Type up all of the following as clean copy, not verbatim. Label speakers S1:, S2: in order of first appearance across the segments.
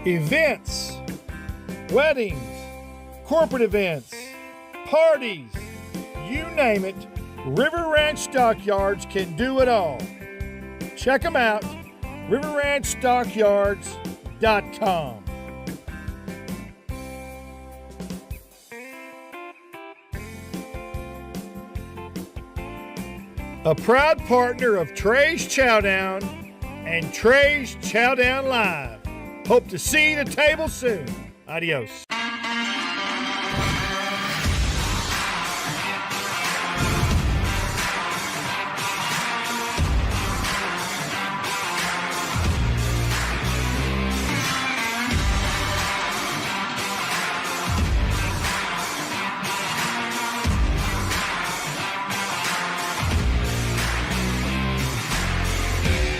S1: Events, weddings, corporate events, parties, you name it, River Ranch Stockyards can do it all. Check them out, riverranchstockyards.com. A proud partner of Trey's Chowdown and Trey's Chowdown Live. Hope to see you at the table soon. Adios.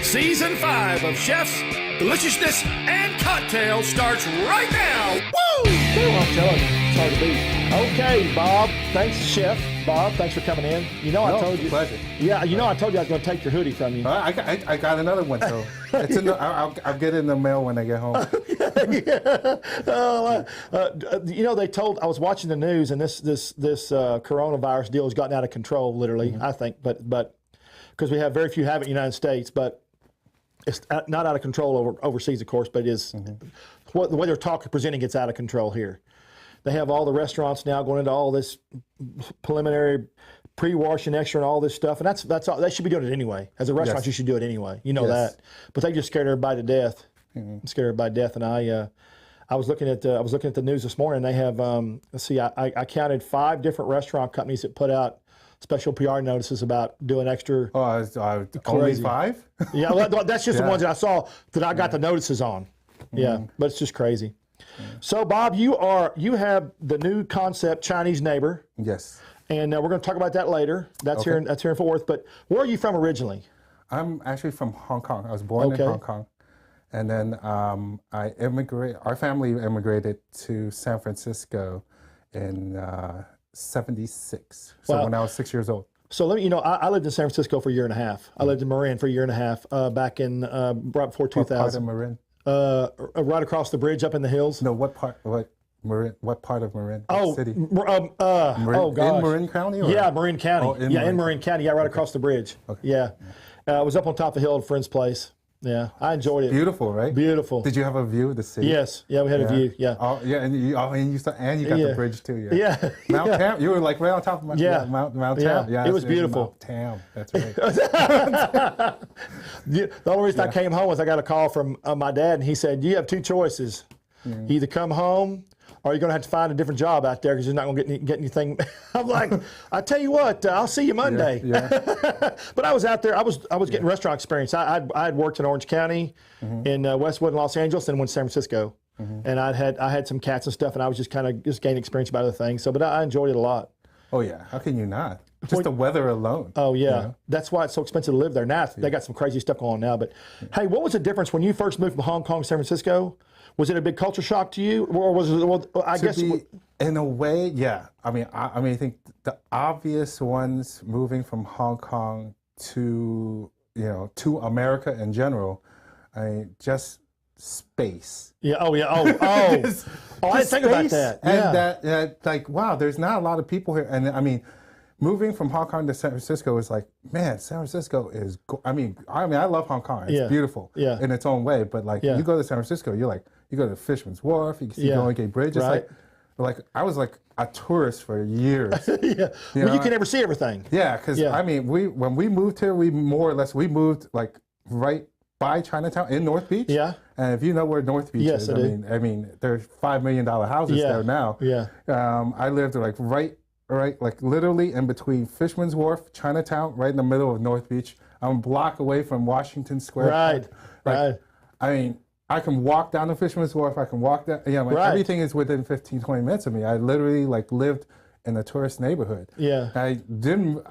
S1: Season 5 of Chef's Deliciousness and Cocktails starts right now. Woo!
S2: I'm telling you, it's hard to beat. Okay, Bob. Thanks, Chef. Bob, thanks for coming in. You know, I told you.
S3: Pleasure.
S2: Yeah, you know, I told you I was going to take your hoodie from you.
S3: I got another one, so it's in the, I'll get it in the mail when I get home.
S2: You know, I was watching the news, and this coronavirus deal has gotten out of control, literally, I think, but because we have very few have it in the United States, but it's not out of control overseas, of course, but it is the way they're presenting it's out of control here. They have all the restaurants now going into all this preliminary pre-washing extra and all this stuff, and that's all. They should be doing it anyway. As a restaurant, you should do it anyway. You know that, but they just scared everybody to death. Scared everybody to death, and I was looking at the news this morning. They have let's see, I counted 5 different restaurant companies that put out special PR notices about doing extra.
S3: Only 5?
S2: Yeah, well, that's just the ones that I saw that I got the notices on. Yeah, but it's just crazy. So, Bob, you have the new concept, Chinese Neighbor.
S3: Yes.
S2: And we're going to talk about that later. That's here in Fort Worth. But where are you from originally?
S3: I'm actually from Hong Kong. I was born in Hong Kong, and then our family immigrated to San Francisco in '76. So when I was 6 years old.
S2: So let me, I lived in San Francisco for a year and a half. I lived in Marin for a year and a half back in right before 2000.
S3: What part of Marin?
S2: Right across the bridge up in the hills.
S3: No, what part? What part of Marin?
S2: What city?
S3: Marin, in Marin County? Or?
S2: Yeah, Marin County.
S3: Oh, in
S2: Marin County. Yeah, right across the bridge. Okay. Yeah. I was up on top of the hill at a friend's place. Yeah, I enjoyed it.
S3: Beautiful, right?
S2: Beautiful.
S3: Did you have a view of the city?
S2: Yes. Yeah, we had a view. Yeah.
S3: Oh, yeah, and you got the bridge too. Yeah. Mount Tam. You were like right on top of Mount Tam. Yeah.
S2: It was beautiful.
S3: Mount Tam. That's right.
S2: The only reason I came home was I got a call from my dad, and he said, "You have 2 choices. You either come home, or you're going to have to find a different job out there because you're not going to get anything." I'm like, I tell you what, I'll see you Monday. Yeah. But I was out there. I was getting restaurant experience. I had worked in Orange County, in Westwood, and Los Angeles, and went to San Francisco. And I had some cats and stuff, and I was just kind of gaining experience about other things. So, but I enjoyed it a lot.
S3: Oh yeah, how can you not? Just the weather alone.
S2: Oh yeah, that's why it's so expensive to live there. Now they got some crazy stuff going on now. But hey, what was the difference when you first moved from Hong Kong to San Francisco? Was it a big culture shock to you, or was it? Well, I guess
S3: in a way, yeah. I think the obvious ones moving from Hong Kong to America in general, just space.
S2: Yeah. Oh yeah. Oh. I didn't think about that.
S3: And that like, wow, there's not a lot of people here. And I mean, moving from Hong Kong to San Francisco is like, man, San Francisco is. I mean, I love Hong Kong. It's beautiful in its own way. But like, you go to San Francisco, you're like, you go to Fisherman's Wharf, you can see Golden Gate Bridge. It's like I was like a tourist for years.
S2: You can never see everything.
S3: Yeah, because I mean, when we moved here, we moved like right by Chinatown in North Beach. Yeah. And if you know where North Beach is, I mean, there's $5 million houses there now. Yeah. I lived like right, like literally in between Fisherman's Wharf, Chinatown, right in the middle of North Beach. I'm a block away from Washington Square. Right. I mean, I can walk down to Fisherman's Wharf. I can walk down. Everything is within 15, 20 minutes of me. I literally like lived in a tourist neighborhood. Yeah. I didn't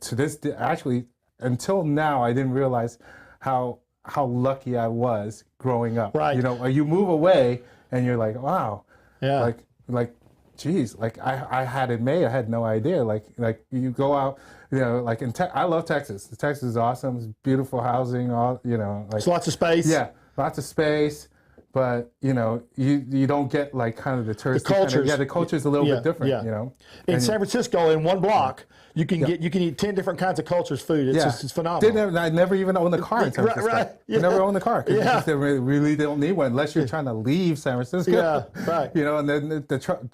S3: to this actually until now I didn't realize how lucky I was growing up. Right. You move away and you're like, wow. Yeah. Like geez, like I had it made. I had no idea. Like you go out, like I love Texas. Texas is awesome. It's beautiful housing. Like
S2: it's lots of space.
S3: Yeah, lots of space. but you know, you don't get like kind of the touristy
S2: cultures.
S3: the culture's a little bit different, you know.
S2: In San Francisco, in one block, you can eat 10 different kinds of cultures food. It's just it's phenomenal.
S3: I never even owned a car in San Francisco. I never owned a car because you really don't need one unless you're trying to leave San Francisco.
S2: Yeah, right.
S3: You know, and then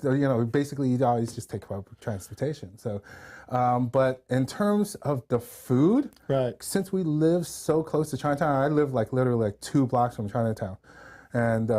S3: you know, basically you always just take public transportation. So, but in terms of the food, since we live so close to Chinatown, I live like literally like 2 blocks from Chinatown. And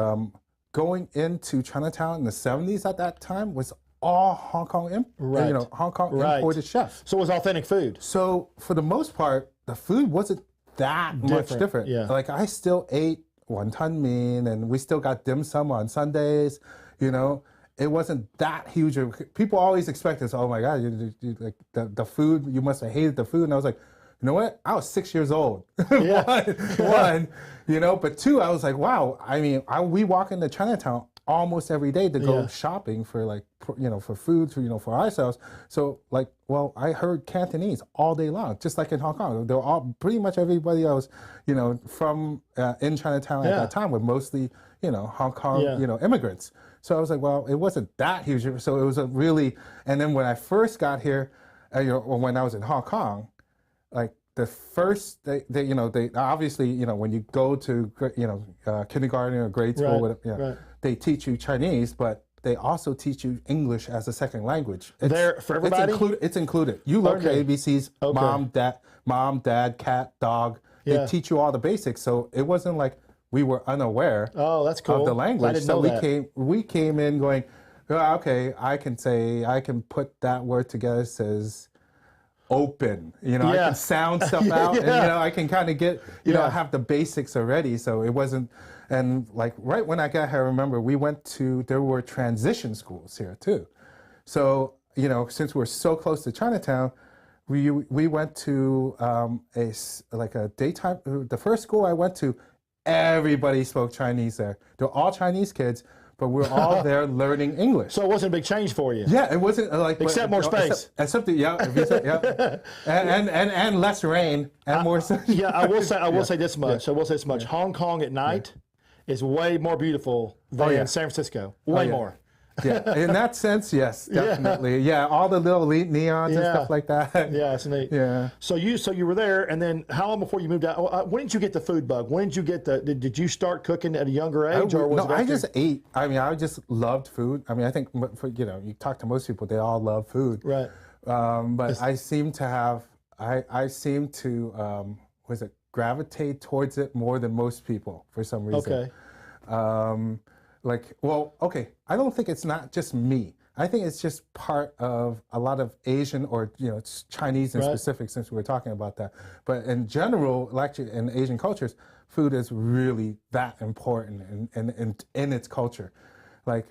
S3: going into Chinatown in the 70s at that time was all Hong Kong, imported chefs.
S2: So it was authentic food.
S3: So for the most part, the food wasn't that much different.
S2: Yeah.
S3: Like I still ate wonton mein, and we still got dim sum on Sundays. You know, it wasn't that huge. People always expect this. Oh my God, you like the food. You must have hated the food. And I was like, you know what? I was 6 years old. One, you know, but 2, I was like, wow. I mean, we walk into Chinatown almost every day to go shopping for like, you know, for food, for ourselves. So like, well, I heard Cantonese all day long, just like in Hong Kong. They're all pretty much everybody I was, you know, from in Chinatown at that time were mostly, you know, Hong Kong, you know, immigrants. So I was like, well, it wasn't that huge. So it was a really, and then when I first got here, you know, when I was in Hong Kong, like the first, they obviously, you know, when you go to, you know, kindergarten or grade school, whatever, they teach you Chinese, but they also teach you English as a second language.
S2: There for everybody?
S3: It's included. You learn the ABCs, mom, dad, cat, dog. They teach you all the basics. So it wasn't like we were unaware
S2: that's cool.
S3: of the language.
S2: I didn't know that.
S3: We came in going, oh, okay, I can put that word together, says open, you know, I can sound stuff out, and you know, I can kind of get, you know, have the basics already. So it wasn't, and like right when I got here, I remember there were transition schools here too. So, you know, since we're so close to Chinatown, we went to a daytime, the first school I went to, everybody spoke Chinese there. They're all Chinese kids, but we're all there learning English.
S2: So it wasn't a big change for you.
S3: Yeah, it wasn't like
S2: except more space.
S3: Except and less rain and more.
S2: I will say this much. I will say this much. Hong Kong at night is way more beautiful than San Francisco. Way more.
S3: Yeah, in that sense, yes, definitely. Yeah, all the little neons and stuff like that.
S2: Yeah, it's neat.
S3: Yeah.
S2: So you were there, and then how long before you moved out? When did you get the food bug? When did you get did you start cooking at a younger age, or was it after?
S3: I just ate. I mean, I just loved food. I mean, I think you know, you talk to most people, they all love food.
S2: Right.
S3: But I seem to have. I seem to gravitate towards it more than most people for some reason.
S2: Okay.
S3: I don't think it's not just me. I think it's just part of a lot of Asian or, you know, Chinese in specific, since we were talking about that. But in general, like in Asian cultures, food is really that important in its culture. Like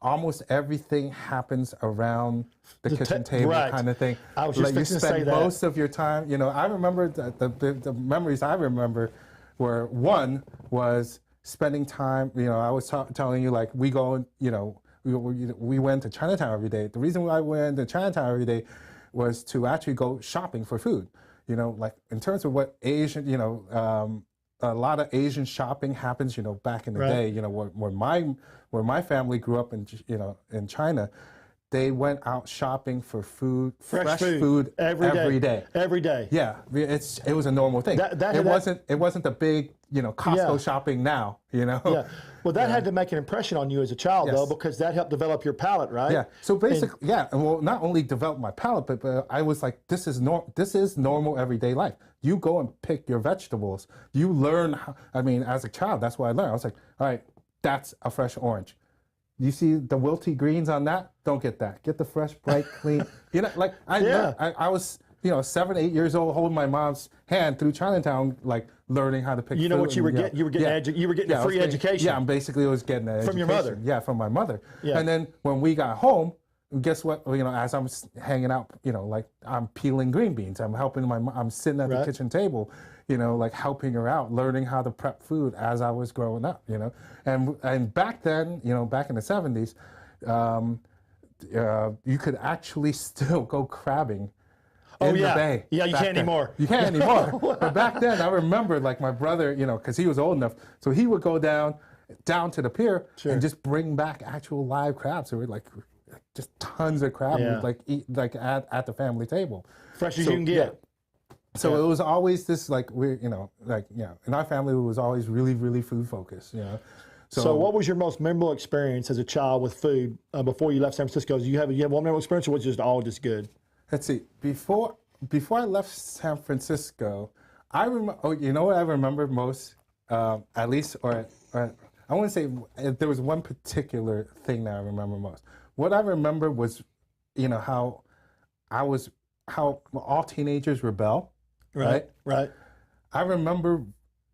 S3: almost everything happens around the kitchen table kind of thing.
S2: I was just
S3: you
S2: spend
S3: spend most of your time, you know, I remember the memories I remember were, one was spending time, you know, I was telling you, like, we go, you know, we went to Chinatown every day. The reason why I went to Chinatown every day was to actually go shopping for food. You know, like in terms of what Asian, you know, a lot of Asian shopping happens, you know, back in the day, you know, where my family grew up in, you know, in China. They went out shopping for food, fresh food every day.
S2: Every day.
S3: Yeah, it was a normal thing. It wasn't the big, you know, Costco shopping now, you know.
S2: Yeah. Well, that had to make an impression on you as a child, though, because that helped develop your palate, right?
S3: Yeah. So basically, well, not only develop my palate, but I was like, this is normal everyday life. You go and pick your vegetables. You learn. I mean, as a child, that's what I learned. I was like, all right, that's a fresh orange. You see the wilty greens on that? Don't get that. Get the fresh, bright, clean. You know, like I was, you know, 7, 8 years old, holding my mom's hand through Chinatown, like learning how to pick.
S2: You know what you were getting? You were getting a free education.
S3: Yeah, I was getting an education
S2: from your mother.
S3: Yeah, from my mother. Yeah. And then when we got home, guess what? You know, as I'm hanging out, you know, like I'm peeling green beans. I'm helping I'm sitting at the kitchen table, you know, like helping her out, learning how to prep food as I was growing up, you know. And back then, you know, back in the 70s, you could actually still go crabbing in the bay.
S2: Yeah, you can't anymore.
S3: You can't anymore. But back then, I remember, like, my brother, you know, because he was old enough, so he would go down down to the pier and just bring back actual live crabs. So we're like just tons of crab we'd like eat like at the family table.
S2: Fresh as you can get.
S3: So it was always this like in our family it was always really, really food focused, you know.
S2: So what was your most memorable experience as a child with food before you left San Francisco? Do you have one memorable experience, or was it just all just good?
S3: Let's see. Before I left San Francisco, I remember. Oh, you know what I remember most, at least, or I want to say there was one particular thing that I remember most. What I remember was, how all teenagers rebel. Right. I remember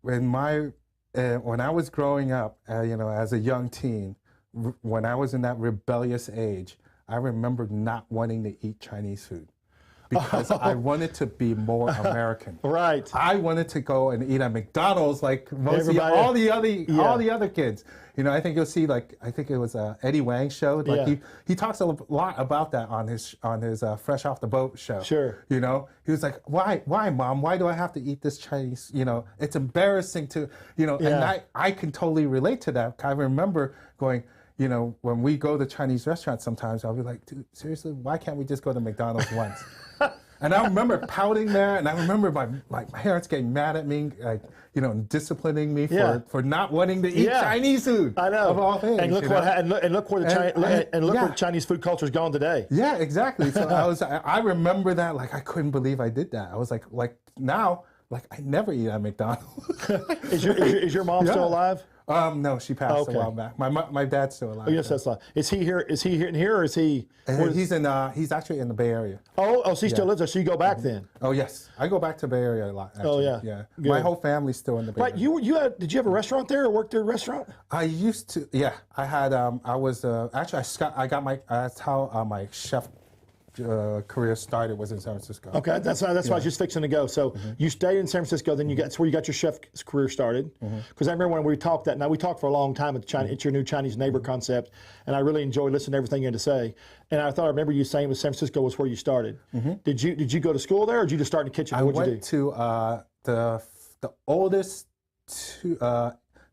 S3: when I was growing up, as a young teen, when I was in that rebellious age, I remember not wanting to eat Chinese food because I wanted to be more American.
S2: Right.
S3: I wanted to go and eat at McDonald's like all the other kids. I think you'll see I think it was Eddie Wang's show. Like he talks a lot about that on his Fresh Off the Boat show.
S2: Sure.
S3: He was like, why, Mom? Why do I have to eat this Chinese? It's embarrassing to, and I can totally relate to that. I remember going, when we go to Chinese restaurants sometimes, I'll be like, dude, seriously, why can't we just go to McDonald's once? And I remember pouting there, and I remember my parents getting mad at me, disciplining me for not wanting to eat Chinese food.
S2: I know.
S3: Of all things.
S2: And look where Chinese food culture's gone today.
S3: Yeah, exactly. So I remember that, I couldn't believe I did that. I was like now, I never eat at McDonald's.
S2: Is your mom still alive?
S3: No, she passed a while back. My dad's still alive.
S2: Oh, yes, that's alive. Is he here? Is he here, or is he?
S3: He's actually in the Bay Area.
S2: Oh, so he still lives there. So you go back then?
S3: Oh yes, I go back to Bay Area a lot. Actually.
S2: Oh
S3: yeah.
S2: Good.
S3: My whole family's still in the Bay Area.
S2: Did you have a restaurant there, or worked at a restaurant?
S3: I used to. Yeah, I had. I was actually I got my. That's how my chef career started, was in San Francisco.
S2: Okay, that's why I was just fixing to go. So you stayed in San Francisco, then that's where you got your chef career started. Because I remember when we talked we talked for a long time at it's your new Chinese neighbor concept, and I really enjoyed listening to everything you had to say. And I remember you saying San Francisco was where you started. Did you go to school there, or did you just start in the kitchen?
S3: I went to the oldest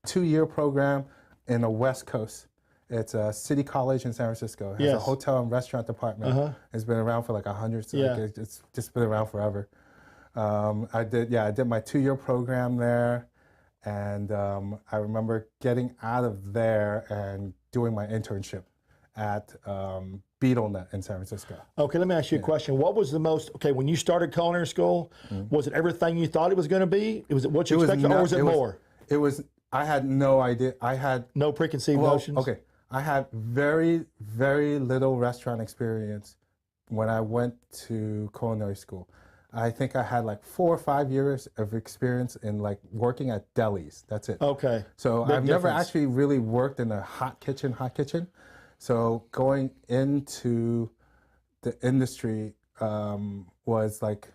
S3: two-year program in the West Coast. It's a City College in San Francisco. It has a hotel and restaurant department. It's been around for 100 years. It's just been around forever. I did my 2-year program there, and I remember getting out of there and doing my internship at BeetleNet in San Francisco.
S2: Okay, let me ask you a question. What was the most, when you started culinary school, was it everything you thought it was going to be? Was it what you expected, or was it more?
S3: I had no idea. I had
S2: no preconceived notions?
S3: Okay. I had very, very little restaurant experience when I went to culinary school. I think I had 4 or 5 years of experience in working at delis. That's it.
S2: Okay.
S3: So I've never actually really worked in a hot kitchen. So going into the industry was what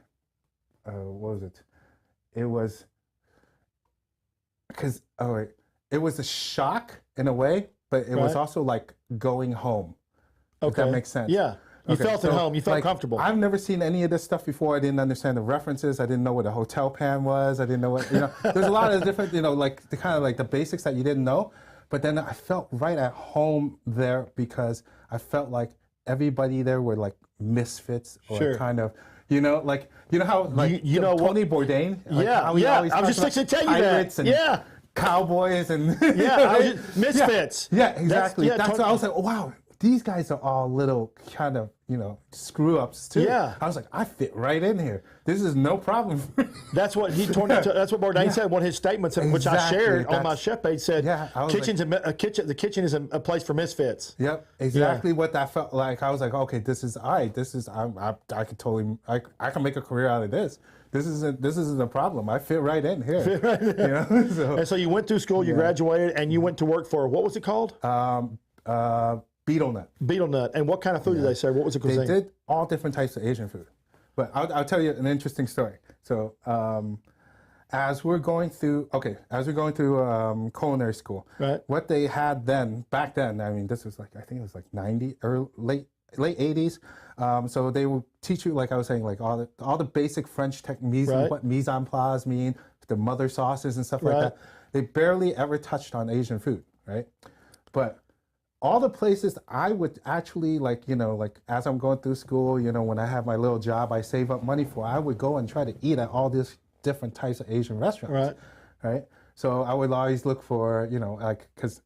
S3: was it? It was it was a shock in a way. But it was also going home. If that makes sense.
S2: Yeah. You felt at home. You felt comfortable.
S3: I've never seen any of this stuff before. I didn't understand the references. I didn't know what a hotel pan was. I didn't know what, there's a lot of different, the kind of the basics that you didn't know. But then I felt right at home there because I felt like everybody there were misfits or kind of, how Tony Bourdain.
S2: I was just fixing to tell you that.
S3: Cowboys and
S2: misfits.
S3: Yeah, exactly. That's what I was like, wow, these guys are all little kind of, screw ups too.
S2: Yeah.
S3: I was like, I fit right in here. This is no problem.
S2: That's what that's what Bourdain said. One of his statements, which I shared on my chef page, said, the kitchen is a place for misfits.
S3: Yep, exactly what that felt like. I was like, okay, this is I can totally, I can make a career out of this. This isn't a problem. I fit right in here.
S2: Fit right in. And so you went through school, you graduated, and you went to work for, what was it called?
S3: BeetleNet.
S2: BeetleNet. And what kind of food did they serve? What was the cuisine?
S3: They did all different types of Asian food. But I'll tell you an interesting story. So as we're going through culinary school, what they had back then, I mean, this was I think it was 90 or late 80s. So they will teach you, I was saying, all the basic French techniques, what mise en place mean, the mother sauces and stuff like that. They barely ever touched on Asian food. right? But all the places I would actually like, like as I'm going through school, when I have my little job, I save up money for, I would go and try to eat at all these different types of Asian restaurants, right? So I would always look for, like, because,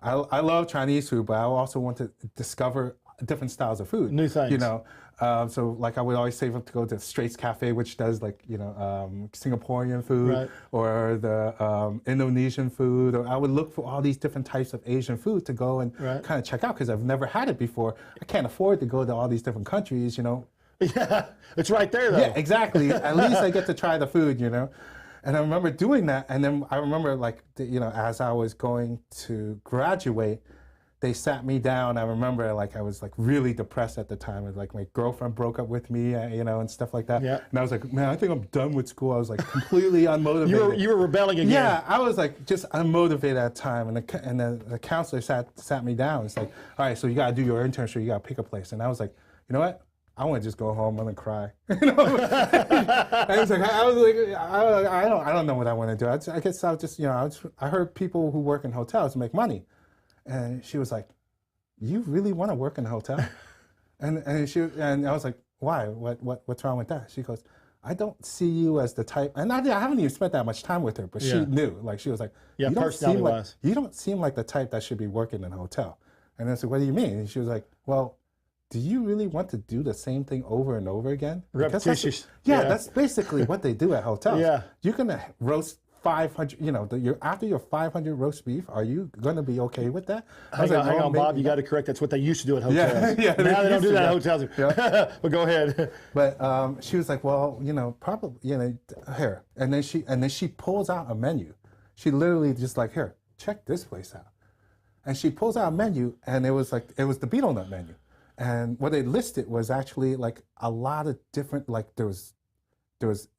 S3: I love Chinese food, but I also want to discover different styles of food.
S2: New things.
S3: So like I would always save up to go to Straits Cafe, which does like, Singaporean food or the Indonesian food. Or I would look for all these different types of Asian food to go and kind of check out because I've never had it before. I can't afford to go to all these different countries,
S2: Yeah, it's right there though.
S3: Yeah, exactly. At least I get to try the food, And I remember doing that, and then I remember like, as I was going to graduate, they sat me down. I remember like I was like really depressed at the time. And, like my girlfriend broke up with me, and stuff like that. Yeah. And I was like, man, I think I'm done with school. I was like completely unmotivated.
S2: You were rebelling again.
S3: Yeah, I was like just unmotivated at the time. And the counselor sat me down. It's like, all right, so you got to do your internship. You got to pick a place. And I was like, you know what? I want to just go home. I'm gonna cry. I was like, I don't know what I want to do. I guess I'll just, I heard people who work in hotels make money. And she was like, "You really want to work in a hotel?" and I was like, "Why? What's wrong with that?" She goes, "I don't see you as the type." And I haven't even spent that much time with her, but she knew. Like she was like,
S2: "Yeah,
S3: you don't seem like the type that should be working in a hotel." And I said, "What do you mean?" And she was like, "Well, do you really want to do the same thing over and over again?"
S2: Repetitious.
S3: That's basically what they do at hotels.
S2: Yeah,
S3: you're gonna roast 500, after your 500 roast beef, are you going to be okay with that?
S2: Hang on, Bob, you got to correct. That's what they used to do at hotels. Yeah, now they don't do that at hotels. Yeah. But go ahead.
S3: But she was like, well, probably, here. And then she pulls out a menu. She literally just like, here, check this place out. And she pulls out a menu, and it was the beetle nut menu. And what they listed was actually like a lot of different, like there was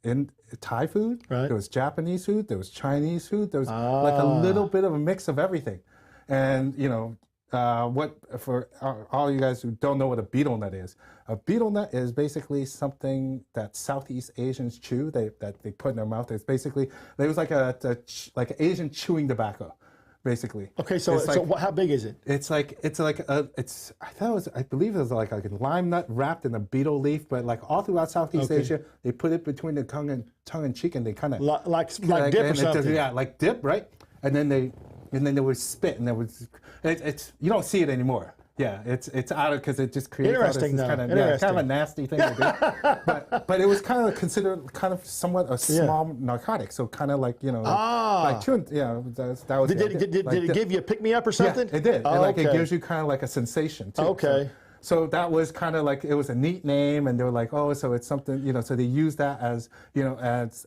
S3: in Thai food, there was Japanese food, there was Chinese food, there was like a little bit of a mix of everything. And, what for all you guys who don't know what a beetle nut is basically something that Southeast Asians chew, that they put in their mouth. It was like an Asian chewing tobacco. Basically.
S2: Okay, so how big is it?
S3: I believe it was like a lime nut wrapped in a beetle leaf, but like all throughout Southeast Asia, they put it between the tongue and cheek, and they kind of
S2: like dip or something.
S3: Like dip, right? And then they would spit, and it's you don't see it anymore. Yeah, it's out of because it just creates
S2: interesting
S3: this kind of a nasty thing to do. but it was kind of considered somewhat a small narcotic, so kind of like like chewing. That was.
S2: Did it give you a pick me up or something?
S3: Yeah, it did. And it gives you kind of like a sensation too.
S2: Okay.
S3: So that was kind of like, it was a neat name, and they were like, oh, so it's something, so they used that as,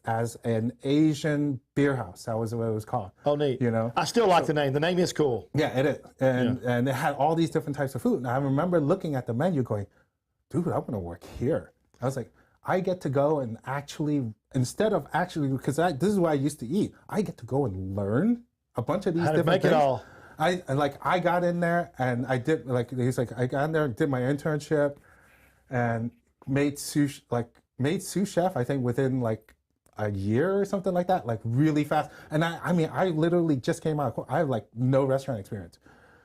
S3: as an Asian beer house. That was what it was called.
S2: Oh, neat. I still like the name. The name is cool.
S3: Yeah, it is. And it had all these different types of food. And I remember looking at the menu going, dude, I want to work here. I was like, I get to go and actually, because this is what I used to eat, I get to go and learn a bunch of these different things. How to make it all. I got in there and I did I got in there and did my internship and made sous chef, I think within like a year or something like that, like really fast. And I literally just came out. I have like no restaurant experience,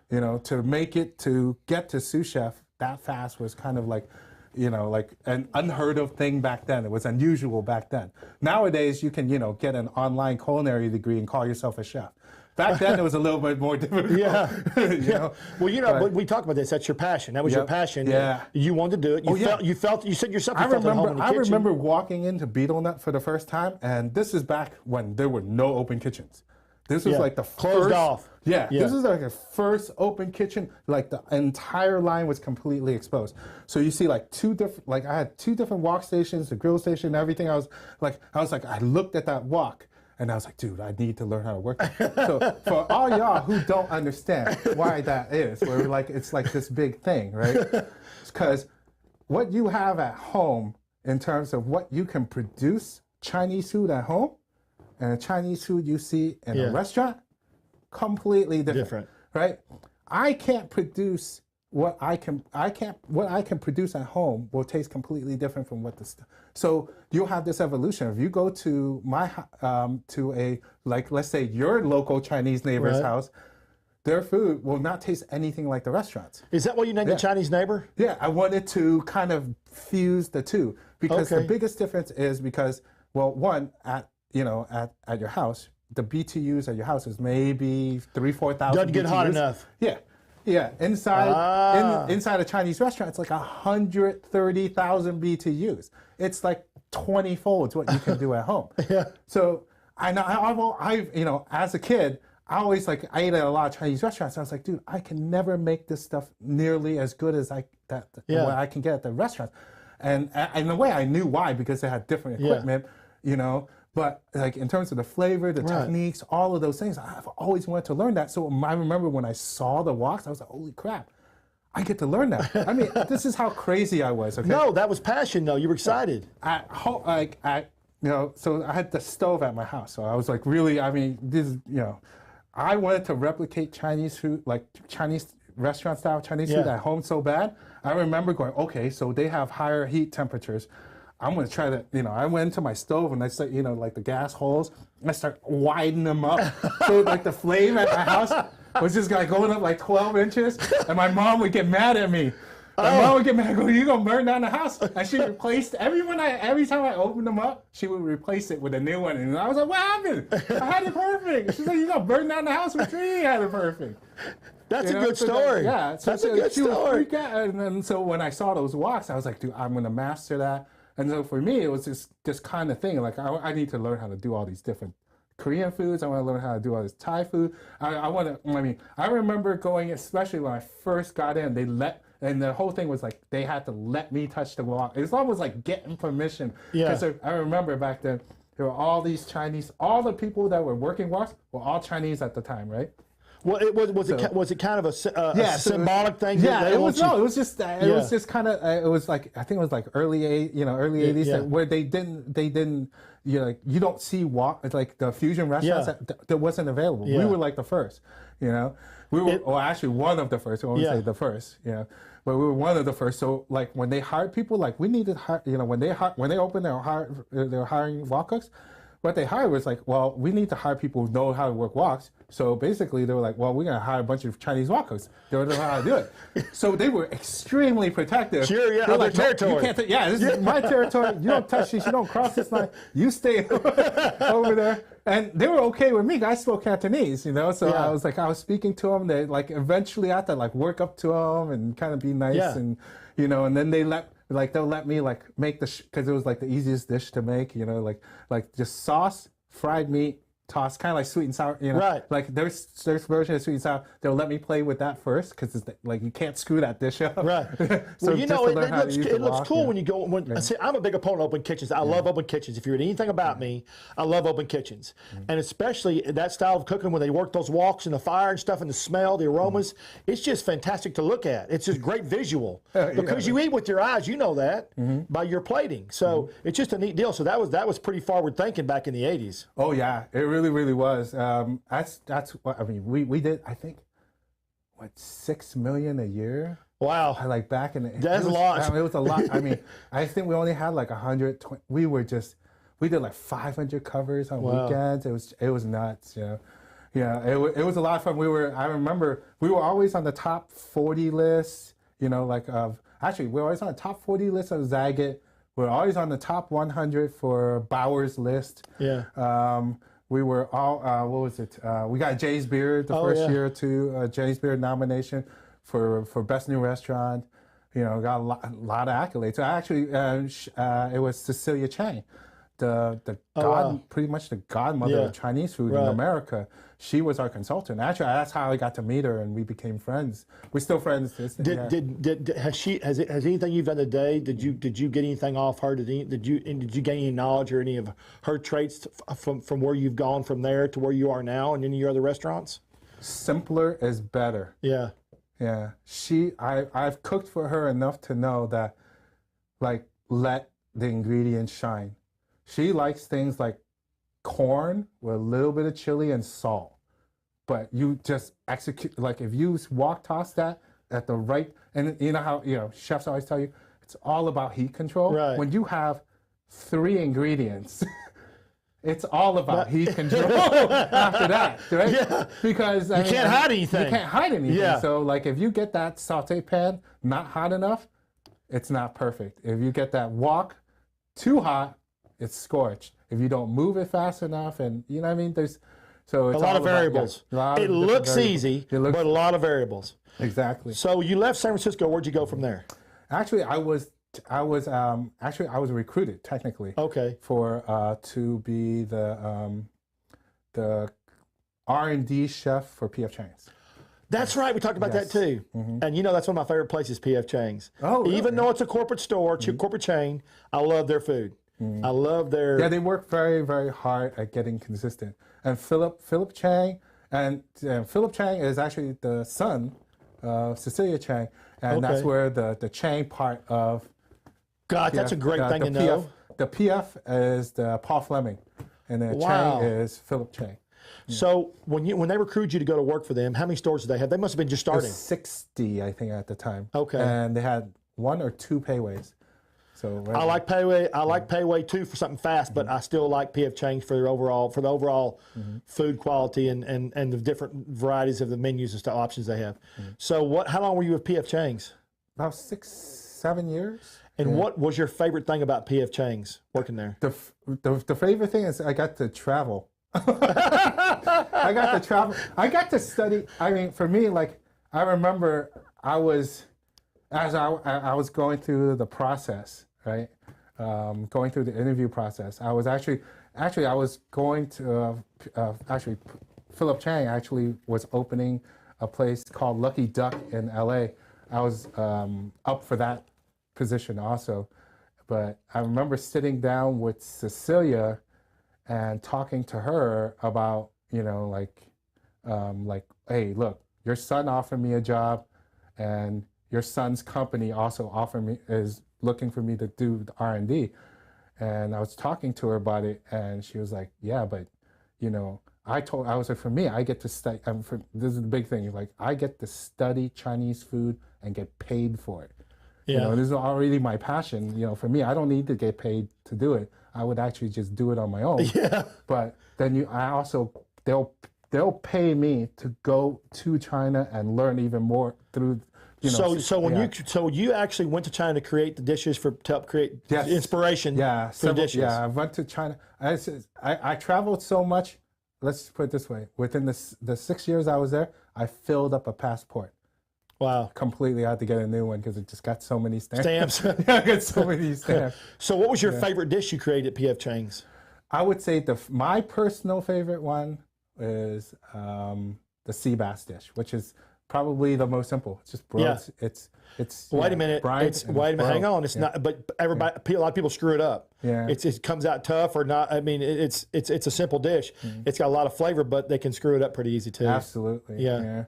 S3: to get to sous chef that fast was kind of like, like an unheard of thing back then. It was unusual back then. Nowadays you can, get an online culinary degree and call yourself a chef. Back then, it was a little bit more difficult.
S2: Yeah. Well, we talked about this. That's your passion. That was your passion. Yeah. You wanted to do it. You said yourself.
S3: I remember walking into Beetle Nut for the first time, and this is back when there were no open kitchens. This was like the
S2: closed off.
S3: Yeah. This is like the first open kitchen. Like the entire line was completely exposed. So you see like I had two different wok stations, the grill station, everything. I looked at that wok. And I was like, dude, I need to learn how to work. So for all y'all who don't understand why that is, where it's like this big thing, right? It's because what you have at home in terms of what you can produce Chinese food at home and the Chinese food you see in a restaurant, completely different, right? I can't produce what I can produce at home will taste completely different from what so you'll have this evolution. If you go to my to a, like, let's say your local Chinese neighbor's house, their food will not taste anything like the restaurants.
S2: Is that why you named the Chinese neighbor?
S3: Yeah, I wanted to kind of fuse the two because the biggest difference is because, well, one, at your house, the BTUs at your house is maybe 3,000-4,000
S2: Doesn't get hot enough.
S3: Yeah. Yeah, inside a Chinese restaurant, it's like 130,000 BTUs. It's like 20 folds what you can do at home.
S2: Yeah.
S3: So as a kid, I always I ate at a lot of Chinese restaurants. I was like, dude, I can never make this stuff nearly as good as what I can get at the restaurants. And in a way, I knew why, because they had different equipment, But in terms of the flavor, the techniques, all of those things, I've always wanted to learn that. So I remember when I saw the woks, I was like, holy crap, I get to learn that. I mean, this is how crazy I was. Okay?
S2: No, that was passion, though. You were excited.
S3: So I had the stove at my house. So I was like, really, I mean, I wanted to replicate Chinese food, like Chinese restaurant style Chinese food at home so bad. I remember going, okay, so they have higher heat temperatures. I'm going to try to, I went into my stove and I start, the gas holes, and I start widening them up. So the flame at my house was just going up like 12 inches. And my mom would get mad at me. My mom would get mad and go, you going to burn down the house? And she replaced, every time I opened them up, she would replace it with a new one. And I was like, what happened? I had it perfect. She's like, you going to burn down the house? What do you mean you had it perfect?
S2: That's a good story.
S3: That's a good story. And then so when I saw those woks, I was like, dude, I'm going to master that. And so for me, it was this kind of thing. I need to learn how to do all these different Korean foods. I want to learn how to do all this Thai food. I remember going, especially when I first got in, and the whole thing was they had to let me touch the wok. It's almost like getting permission. Yeah. Because I remember back then, there were all these Chinese, all the people that were working woks were all Chinese at the time, right?
S2: Well, was it kind of a symbolic thing?
S3: Yeah, it was just kind of it was I think it was early 80s where they didn't you don't see wok the fusion restaurants that wasn't available. We were the first, we were actually one of the first. I won't say the first, but we were one of the first. So when they hired people, we needed when they opened they were hiring wok cooks. What they hired was we need to hire people who know how to work woks. So basically, they were we're going to hire a bunch of Chinese wok cooks. They don't know how to do it. So they were extremely protective.
S2: Sure, yeah, their territory.
S3: You can't this is my territory. You don't touch this. You don't cross this line. You stay over there. And they were okay with me. I spoke Cantonese, So I was speaking to them. They eventually I had to work up to them and kind of be nice and and then they they'll let me make because it was the easiest dish to make, just sauce, fried meat, tossed, kind of sweet and sour,
S2: Right.
S3: There's version of sweet and sour. They'll let me play with that first because it's you can't screw that dish up.
S2: Right.
S3: So
S2: well, it looks cool when you go. See, I'm a big opponent of open kitchens. I love open kitchens. If you read anything about me, I love open kitchens, and especially that style of cooking when they work those woks in the fire and stuff, and the smell, the aromas. It's just fantastic to look at. It's just great visual because you eat with your eyes. You know that by your plating. So it's just a neat deal. So that was pretty forward thinking back in the '80s.
S3: Oh yeah, it really was. That's what I mean. We did, I think, 6 million a year.
S2: Wow.
S3: Back in the,
S2: that's a lot.
S3: I mean, it was a lot. I mean, I think we only had 120. We did 500 covers on weekends. It was nuts. Yeah. It was a lot of fun. I remember we were always on the top 40 list. Actually, we were always on the top 40 list of Zagat. We're always on the top 100 for Bauer's list.
S2: Yeah.
S3: We were all, what was it? We got Jay's Beard the first year too, Jay's Beard nomination for Best New Restaurant. Got a lot of accolades. So actually, it was Cecilia Chang, pretty much the godmother of Chinese food in America. She was our consultant. Actually, that's how I got to meet her, and we became friends. We're still friends.
S2: Has anything you've done today? Did you get anything off her? Did you gain any knowledge or any of her traits from where you've gone from there to where you are now in any of your other restaurants?
S3: Simpler is better.
S2: Yeah.
S3: Yeah. I've cooked for her enough to know that, let the ingredients shine. She likes things like corn with a little bit of chili and salt, but you just execute if you wok toss that at the right, and you know how chefs always tell you it's all about heat control.
S2: Right.
S3: When you have 3 ingredients it's all about heat control after that, right?
S2: Yeah.
S3: Because
S2: you can't hide anything.
S3: You can't hide anything.
S2: Yeah.
S3: So like if you get that saute pan not hot enough, it's not perfect. If you get that wok too hot, it's scorched. If you don't move it fast enough, and you know what I mean, there's so it's
S2: a lot of variables. It looks easy, but a lot of variables.
S3: Exactly.
S2: So you left San Francisco. Where'd you go from there?
S3: Actually, I was recruited technically.
S2: Okay.
S3: For to be the R&D chef for P.F. Chang's.
S2: That's right. We talked about that too. Mm-hmm. And you know, that's one of my favorite places, P.F. Chang's.
S3: Oh, really?
S2: Even though it's a corporate store, corporate chain, I love their food. Mm-hmm. I love their...
S3: Yeah, they work very, very hard at getting consistent. And Philip Chang, and Philip Chang is actually the son of Cecilia Chang, and that's where the Chang part of...
S2: God, that's a great thing to know.
S3: The PF is the Paul Fleming, and the Chang is Philip Chang.
S2: So when they recruited you to go to work for them, how many stores did they have? They must have been just starting.
S3: 60, I think, at the time.
S2: Okay.
S3: And they had 1 or 2 payways. So
S2: I like Payway. I like Payway too for something fast, but I still like PF Chang's for the overall food quality and the different varieties of the menus and stuff options they have. So how long were you with PF Chang's?
S3: About 6-7 years.
S2: And what was your favorite thing about PF Chang's working there?
S3: The favorite thing is I got to travel. I got to travel. I got to study. I mean, for me, like I remember, I was going through the process, right? Going through the interview process. I was actually I was going to Philip Chang actually was opening a place called Lucky Duck in L.A. I was up for that position also, but I remember sitting down with Cecilia and talking to her about, you know, like, hey, look, your son offered me a job, and your son's company also is looking for me to do the R&D. And I was talking to her about it, and she was like, yeah, but, you know, I was like, for me, I get to study, this is the big thing, like, I get to study Chinese food and get paid for it. Yeah. You know, this is already my passion. You know, for me, I don't need to get paid to do it. I would actually just do it on my own.
S2: Yeah.
S3: But then they'll pay me to go to China and learn even more through. You know,
S2: so you actually went to China to create the dishes to help create inspiration for the dishes.
S3: Yeah, I went to China. I traveled so much. Let's put it this way: within the 6 years I was there, I filled up a passport.
S2: Wow.
S3: Completely. I had to get a new one because it just got so many stamps.
S2: Yeah,
S3: I got so many stamps.
S2: So what was your favorite dish you created at P.F. Chang's?
S3: I would say my personal favorite one is the sea bass dish, which is probably the most simple. It's just broiled.
S2: Yeah.
S3: It's
S2: wait a minute. Hang on. It's not. But a lot of people screw it up.
S3: Yeah.
S2: It comes out tough or not. I mean, it's a simple dish. It's got a lot of flavor, but they can screw it up pretty easy too.
S3: Absolutely. Yeah.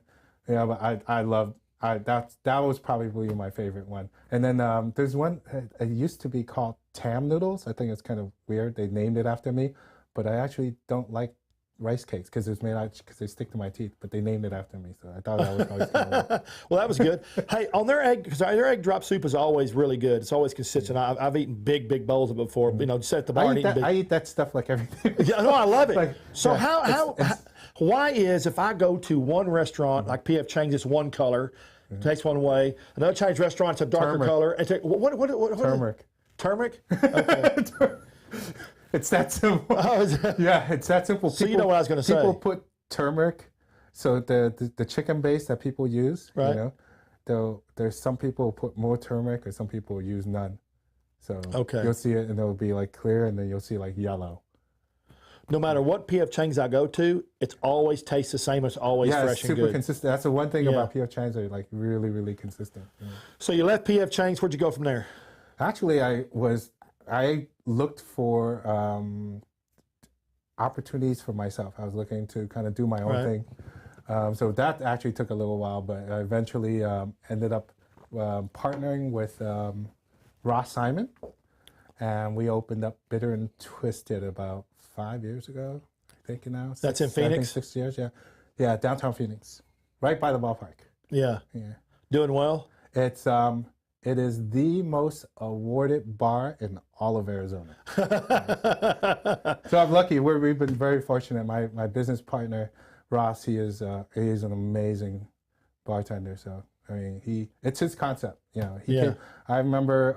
S3: But I love. That was probably my favorite one. And then there's one. It used to be called Tam noodles. I think it's kind of weird. They named it after me, but I actually don't like rice cakes because it's made out because they stick to my teeth. But they named it after me, so I thought that was always kind of
S2: Well, that was good. Hey, on their egg, because their egg drop soup is always really good. It's always consistent. I've eaten big bowls of it before. You know, just at the bar.
S3: I eat that stuff like everything.
S2: Yeah, no, I love it. Why is if I go to one restaurant like P.F. Chang's, it's one color, tastes one way. Another Chinese restaurant, it's a darker color. What
S3: Turmeric.
S2: Turmeric? Okay.
S3: It's that simple. Yeah, it's that simple.
S2: So you know what I was going to say.
S3: People put turmeric, so the chicken base that people use,
S2: right.
S3: You know, there's some people who put more turmeric and some people use none. So you'll see it and it'll be like clear and then you'll see like yellow.
S2: No matter what P.F. Chang's I go to, it always tastes the same. It's always fresh and good.
S3: Yeah, super consistent. That's the one thing about P.F. Chang's. They're like really, really consistent. Yeah.
S2: So you left P.F. Chang's. Where'd you go from there?
S3: Actually, I looked for opportunities for myself. I was looking to kind of do my own thing. So that actually took a little while, but I eventually ended up partnering with Ross Simon, and we opened up Bitter and Twisted about 5 years ago, I think now.
S2: That's in Phoenix?
S3: I think 6 years, yeah. Yeah, downtown Phoenix, right by the ballpark.
S2: Yeah. Doing well?
S3: It's It is the most awarded bar in all of Arizona. So I'm lucky. We've been very fortunate. My business partner, Ross, he is an amazing bartender. So I mean, it's his concept. You know, I remember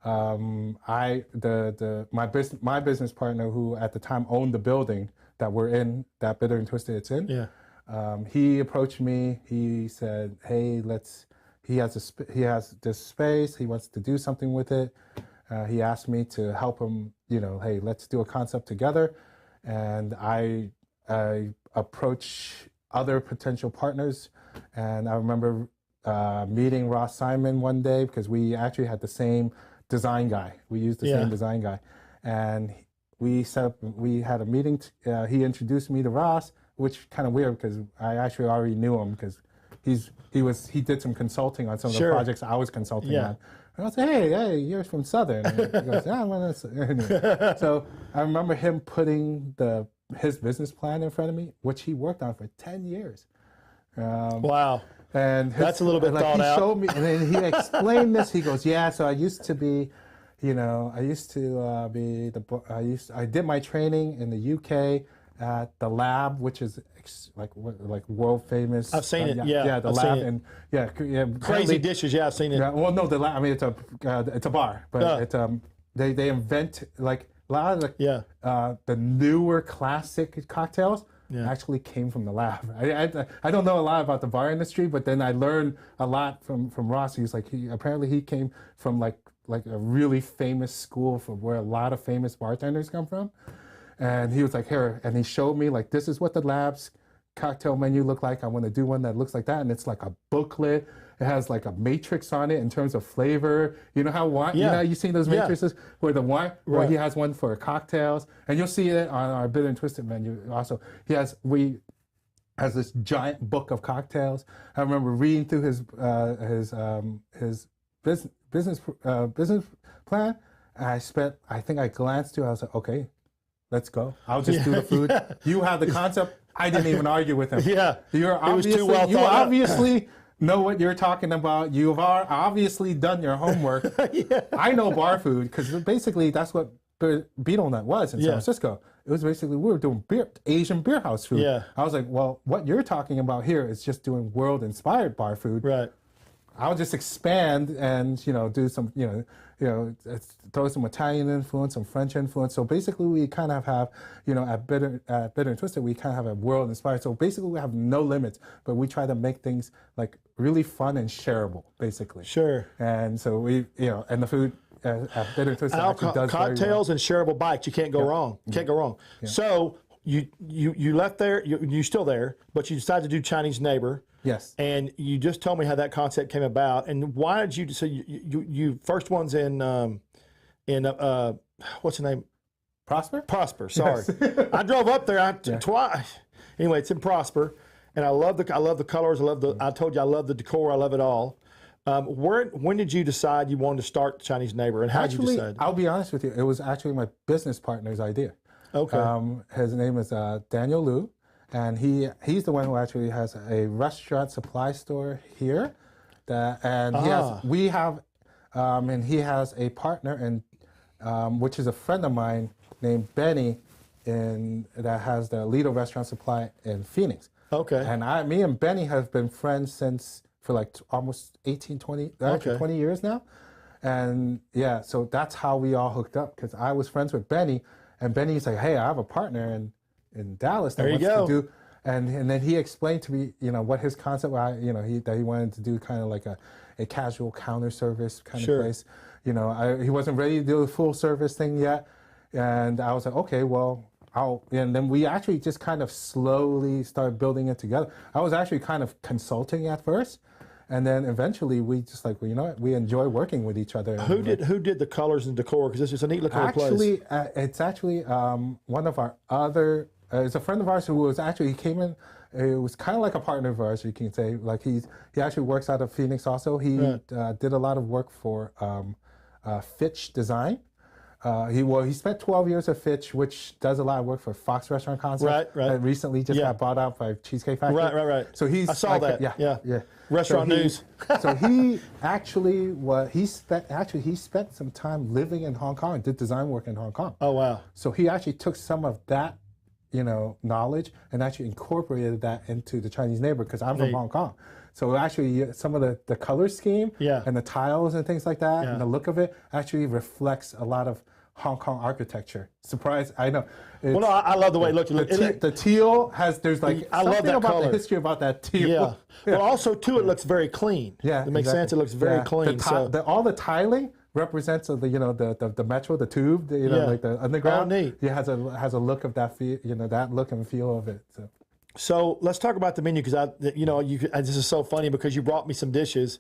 S3: my business partner, who at the time owned the building that we're in, that Bitter and Twisted it's in.
S2: Yeah.
S3: He approached me. He said, "Hey, he has this space. He wants to do something with it." He asked me to help him. You know, hey, let's do a concept together. And I approach other potential partners. And I remember meeting Ross Simon one day because we actually had the same design guy. We used the same design guy, and we had a meeting. He introduced me to Ross, which kind of weird because I actually already knew him because he did some consulting on some of the projects I was consulting on. And I was like, hey, you're from Southern. And he goes, yeah, well, so I remember him putting his business plan in front of me, which he worked on for 10 years.
S2: Wow.
S3: And
S2: that's a little bit thought out.
S3: He showed me, and then he explained this. He goes, yeah, so I did my training in the UK at the lab, which is like world famous.
S2: I've seen it. The
S3: I've
S2: lab,
S3: and
S2: crazy dishes. Yeah, I've seen it.
S3: Yeah, well, no, the lab. I mean, it's a bar, but they invent like a lot of the newer classic cocktails. Actually came from the lab. I don't know a lot about the bar industry, but then I learned a lot from Ross. He's like he came from like a really famous school from where a lot of famous bartenders come from. And he was like, here, and he showed me like, this is what the lab's cocktail menu look like. I want to do one that looks like that. And it's like a booklet. It has like a matrix on it in terms of flavor. You know how wine, you've seen those matrices where the wine, where he has one for cocktails, and you'll see it on our Bitter and Twisted menu also. He has this giant book of cocktails. I remember reading through his business plan. And I think I glanced through, I was like, okay, let's go. I'll just do the food. You have the concept. I didn't even argue with him. You obviously know what you're talking about. You've obviously done your homework. I know bar food because basically that's what Beetle Nut was in San Francisco. It was basically, we were doing Asian beer house food. I was like, well, what you're talking about here is just doing world-inspired bar food.
S2: Right.
S3: I'll just expand and do some throw some Italian influence, some French influence. So basically, we kind of have at Bitter and Twisted, we kind of have a world inspired. So basically, we have no limits, but we try to make things like really fun and shareable, basically.
S2: Sure.
S3: And so we and the food at Bitter and Twisted actually does
S2: cocktails
S3: very well.
S2: And shareable bites. You can't go wrong. Can't go wrong. So you left there. You're still there, but you decided to do Chinese Neighbor.
S3: Yes.
S2: And you just told me how that concept came about, and why did you? So you first one's in what's the name?
S3: Prosper.
S2: Prosper. Sorry, yes. I drove up there twice. Anyway, it's in Prosper, and I love the colors. I told you I love the decor. I love it all. When did you decide you wanted to start Chinese Neighbor, and how did you decide?
S3: I'll be honest with you. It was actually my business partner's idea.
S2: Okay.
S3: His name is Daniel Liu. And he's the one who actually has a restaurant supply store here, and he has a partner which is a friend of mine named Benny, that has the Lido Restaurant Supply in Phoenix.
S2: Okay.
S3: And me and Benny have been friends for like almost 20 years now, and so that's how we all hooked up because I was friends with Benny, and Benny's like, hey, I have a partner in Dallas that wants to do, and then he explained to me, what his concept was, that he wanted to do kind of like a casual counter service kind of place. He wasn't ready to do a full service thing yet, and I was like, okay, well, and then we actually just kind of slowly started building it together. I was actually kind of consulting at first, and then eventually we just like, well, you know what, we enjoy working with each other.
S2: Who did the colors and decor? Because this is a neat looking place.
S3: It's actually one of our other. It's a friend of ours who he came in. It was kind of like a partner of ours, you can say. Like he actually works out of Phoenix. Also, he did a lot of work for Fitch Design. He spent 12 years at Fitch, which does a lot of work for Fox Restaurant Concepts.
S2: Right.
S3: And recently just got bought out by Cheesecake Factory.
S2: Right.
S3: So he's
S2: I saw that.
S3: Yeah.
S2: Restaurant news.
S3: So he actually he spent some time living in Hong Kong, did design work in Hong Kong.
S2: Oh wow.
S3: So he actually took some of that, knowledge and actually incorporated that into the Chinese neighborhood because I'm from Hong Kong. So actually some of the color scheme and the tiles and things like that and the look of it actually reflects a lot of Hong Kong architecture. Surprise, I know.
S2: Well, no, I love the way it looks.
S3: The teal there's like
S2: I love that
S3: about
S2: color.
S3: the history about that teal.
S2: Yeah. Well, also too, it looks very clean.
S3: Yeah,
S2: it makes sense. It looks very clean.
S3: All the tiling represents the metro, the tube, like the underground.
S2: Oh, neat.
S3: It has a look of that feel, that look and feel of it.
S2: So let's talk about the menu because this is so funny because you brought me some dishes,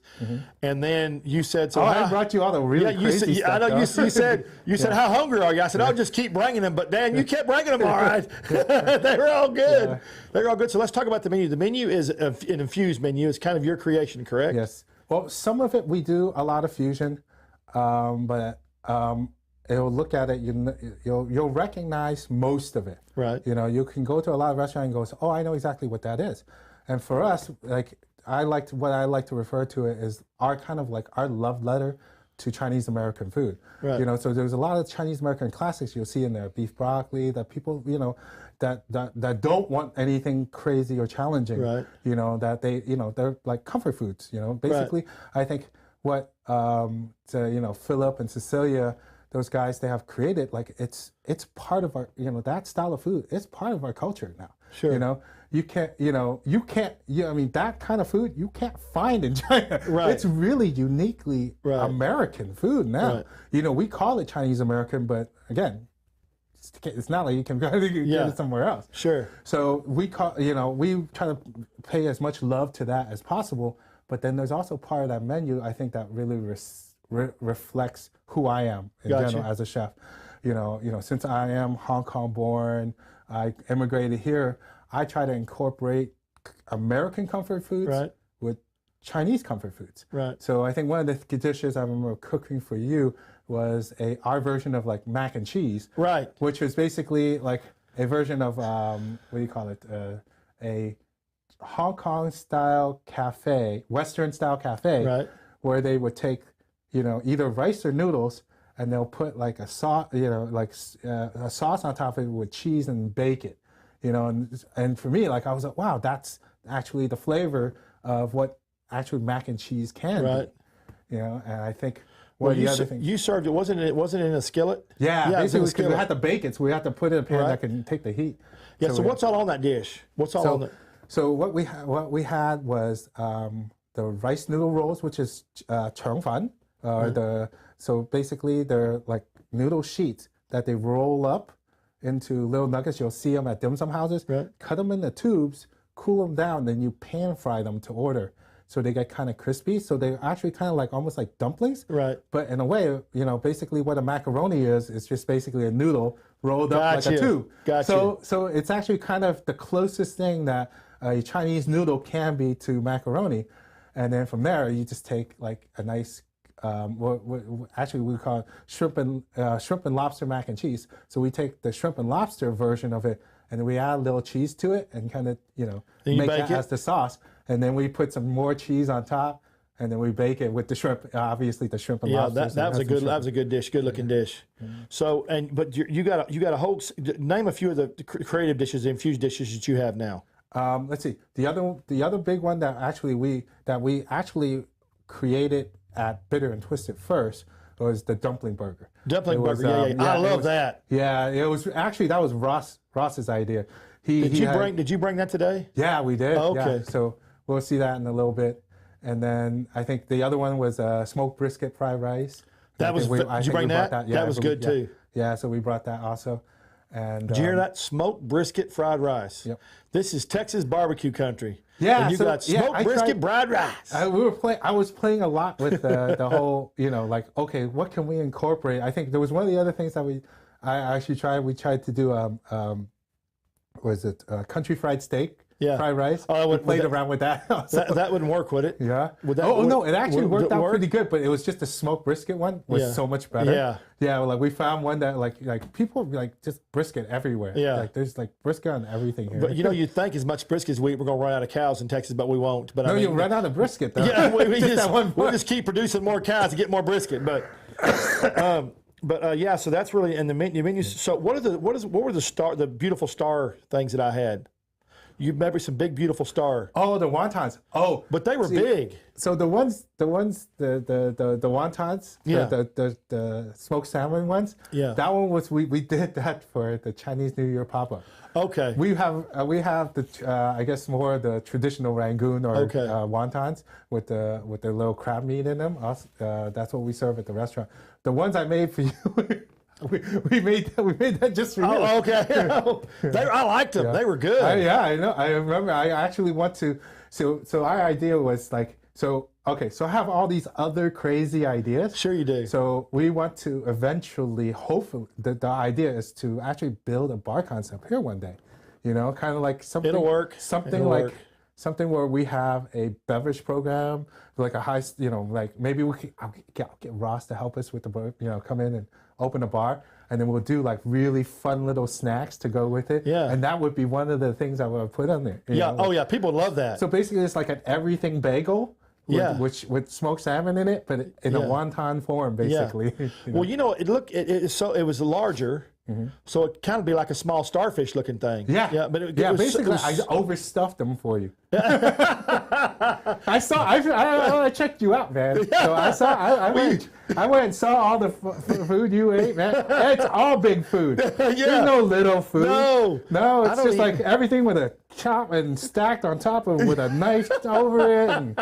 S2: and then you said, "So
S3: I brought you all the really crazy stuff."
S2: I know you said how hungry are you? I said, "I'll just keep bringing them," but Dan, you kept bringing them all right. They were all good. Yeah. They were all good. So let's talk about the menu. The menu is an infused menu. It's kind of your creation, correct?
S3: Yes. Well, some of it we do a lot of fusion, but. It'll look at it, you'll recognize most of it.
S2: Right.
S3: You can go to a lot of restaurants and go, oh, I know exactly what that is. And for us, what I like to refer to it is our kind of like our love letter to Chinese American food.
S2: Right.
S3: So there's a lot of Chinese American classics you'll see in there, beef broccoli, that people, that don't want anything crazy or challenging.
S2: Right.
S3: That they, they're like comfort foods. Basically, I think what Philip and Cecilia, those guys, they have created, like it's part of our, that style of food, it's part of our culture now.
S2: Sure.
S3: That kind of food you can't find in China.
S2: Right.
S3: It's really uniquely American food now. Right. We call it Chinese American, but again, it's not like you can get it somewhere else.
S2: Sure.
S3: So we try to pay as much love to that as possible, but then there's also part of that menu, I think, that really reflects who I am in general as a chef. Since I am Hong Kong born, I immigrated here, I try to incorporate American comfort foods with Chinese comfort foods.
S2: Right.
S3: So I think one of the dishes I remember cooking for you was our version of like mac and cheese.
S2: Right.
S3: Which was basically like a version of, a Hong Kong style cafe, Western style cafe, where they would take either rice or noodles, and they'll put like a sauce, a sauce on top of it with cheese and bake it, and for me, like I was like, wow, that's actually the flavor of what actually mac and cheese can be, and I think one of the other things.
S2: You served it, wasn't it in a skillet?
S3: Yeah, basically because we had to bake it, so we had to put it in a pan that can take the heat.
S2: Yeah, so what's all on that dish? What's all on it?
S3: So what we had was the rice noodle rolls, which is cheng fan. So basically they're like noodle sheets that they roll up into little nuggets. You'll see them at dim sum houses. Cut them into tubes, cool them down, then you pan fry them to order. So they get kind of crispy. So they're actually kind of like almost like dumplings.
S2: Right.
S3: But in a way, basically what a macaroni is just basically a noodle rolled up like a tube.
S2: Gotcha.
S3: So it's actually kind of the closest thing that a Chinese noodle can be to macaroni. And then from there, you just take like a nice, actually we call it shrimp and lobster mac and cheese. So we take the shrimp and lobster version of it, and then we add a little cheese to it and kind of, make that as the sauce. And then we put some more cheese on top, and then we bake it with the shrimp, obviously the shrimp and lobster.
S2: Yeah, that was a good dish, good looking dish. Mm-hmm. So, but you got a whole, name a few of the creative dishes, the infused dishes that you have now.
S3: Let's see. The other big one that we actually created at Bitter and Twisted first was the dumpling burger.
S2: Dumpling burger, I love that.
S3: Yeah, it was actually, that was Ross's idea.
S2: Did you bring that today?
S3: Yeah, we did.
S2: Oh, okay.
S3: Yeah. So we'll see that in a little bit. And then I think the other one was smoked brisket fried rice.
S2: Did you bring that?
S3: Yeah,
S2: that was good too.
S3: Yeah, so we brought that also. And
S2: did you hear that? Smoked brisket fried rice.
S3: Yep.
S2: This is Texas barbecue country.
S3: Yeah,
S2: and you got smoked brisket fried rice.
S3: I was playing a lot with the whole, okay, what can we incorporate? I think there was one of the other things that I actually tried. We tried to do country fried steak. fried rice. Oh, we played around with that.
S2: That wouldn't work, would it?
S3: Yeah. No, it actually worked out pretty good, but it was just the smoked brisket one was so much better.
S2: Yeah.
S3: Yeah, like we found one that like people like just brisket everywhere.
S2: Yeah.
S3: Like there's like brisket on everything here.
S2: But you'd think as much brisket as we eat, we're going to run out of cows in Texas, but we won't. But
S3: no, you'll run out of brisket though.
S2: Yeah, we'll just keep producing more cows to get more brisket. But yeah, so that's really in the menu. So what were the beautiful star things that I had? You maybe some big beautiful star.
S3: Oh, the wontons. Oh,
S2: but they were big.
S3: So the wontons,
S2: yeah,
S3: the smoked salmon ones.
S2: Yeah,
S3: that one was we did that for the Chinese New Year pop-up.
S2: Okay.
S3: We have the I guess more the traditional Rangoon or wontons with the little crab meat in them. That's what we serve at the restaurant. The ones I made for you. We made that just for you.
S2: Oh, okay. I liked them. Yeah. They were good.
S3: I know. I remember. I actually want to. So our idea was like so. Okay, so I have all these other crazy ideas.
S2: Sure, you do.
S3: So we want to eventually, hopefully, the idea is to actually build a bar concept here one day. You know, kind of like something.
S2: It'll work.
S3: Something where we have a beverage program, like a high, like maybe I'll get Ross to help us with the, come in and open a bar, and then we'll do like really fun little snacks to go with it.
S2: Yeah.
S3: And that would be one of the things I would put on there.
S2: Yeah. Oh yeah, people love that.
S3: So basically, it's like an everything bagel. With smoked salmon in it, but in a wonton form, basically.
S2: Yeah. Well, it was larger. Mm-hmm. So it kind of be like a small starfish looking thing.
S3: Yeah,
S2: yeah. But
S3: I overstuffed them for you. I checked you out, man. So I went and saw all the food you ate, man. It's all big food. There's no little food. No, it's just like everything with a chop and stacked on top of with a knife over it. And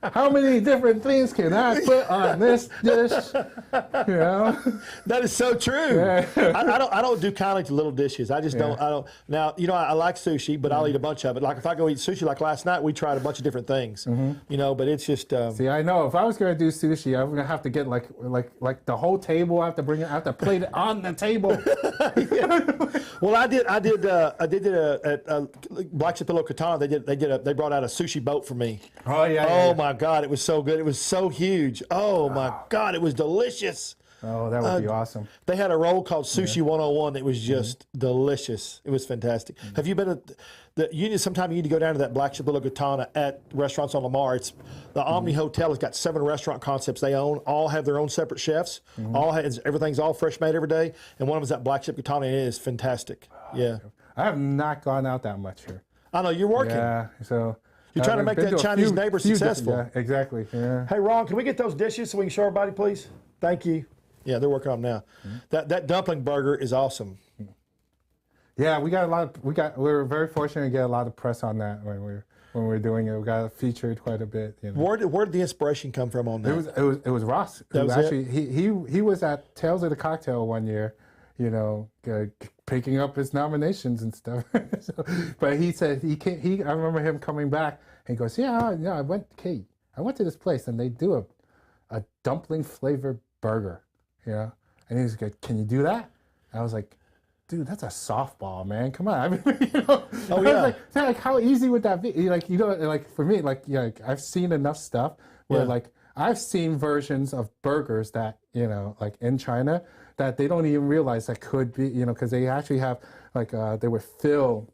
S3: how many different things can I put on this dish?
S2: That is so true. Yeah. I don't do kindly to little dishes. I just don't. I don't. Now I like sushi, but I'll eat a bunch of it. Like if I go eat sushi, like last night, we tried a bunch of different things. Mm-hmm. But it's just.
S3: See, I know if I was going to do sushi, I'm going to have to get like the whole table. I have to bring it. I have to plate it on the table.
S2: Well, I did at Black Chipillo Katana. They brought out a sushi boat for me.
S3: Oh yeah.
S2: Oh my God, it was so good. It was so huge. Oh my God, it was delicious.
S3: Oh, that would be awesome.
S2: They had a roll called Sushi 101 that was just delicious. It was fantastic. Have you been sometime you need to go down to that Black Chipillo Katana at restaurants on Lamar. It's the Omni Hotel has got 7 restaurant concepts they own. All have their own separate chefs. Everything's all fresh made every day. And one of them is that Black Chip Katana, and it is fantastic. Yeah.
S3: I have not gone out that much here.
S2: I know, you're working.
S3: Yeah, so...
S2: You're trying to make that Chinese neighbor successful.
S3: Yeah, exactly. Yeah.
S2: Hey, Ron, can we get those dishes so we can show everybody, please? Thank you. Yeah, they're working on them now. That dumpling burger is awesome.
S3: Yeah, we were very fortunate to get a lot of press on that when we were doing it. We got featured quite a bit.
S2: Where did the inspiration come from on that?
S3: It was Ross. He was at Tales of the Cocktail one year, picking up his nominations and stuff. But he said I remember him coming back and he goes, I went to this place and they do a dumpling flavored burger, and he was like, can you do that? And I was like, dude, that's a softball, man. Come on. I mean,
S2: Oh yeah.
S3: Like how easy would that be? For me, I've seen enough stuff where I've seen versions of burgers that, like in China that they don't even realize that could be, because they actually have they would fill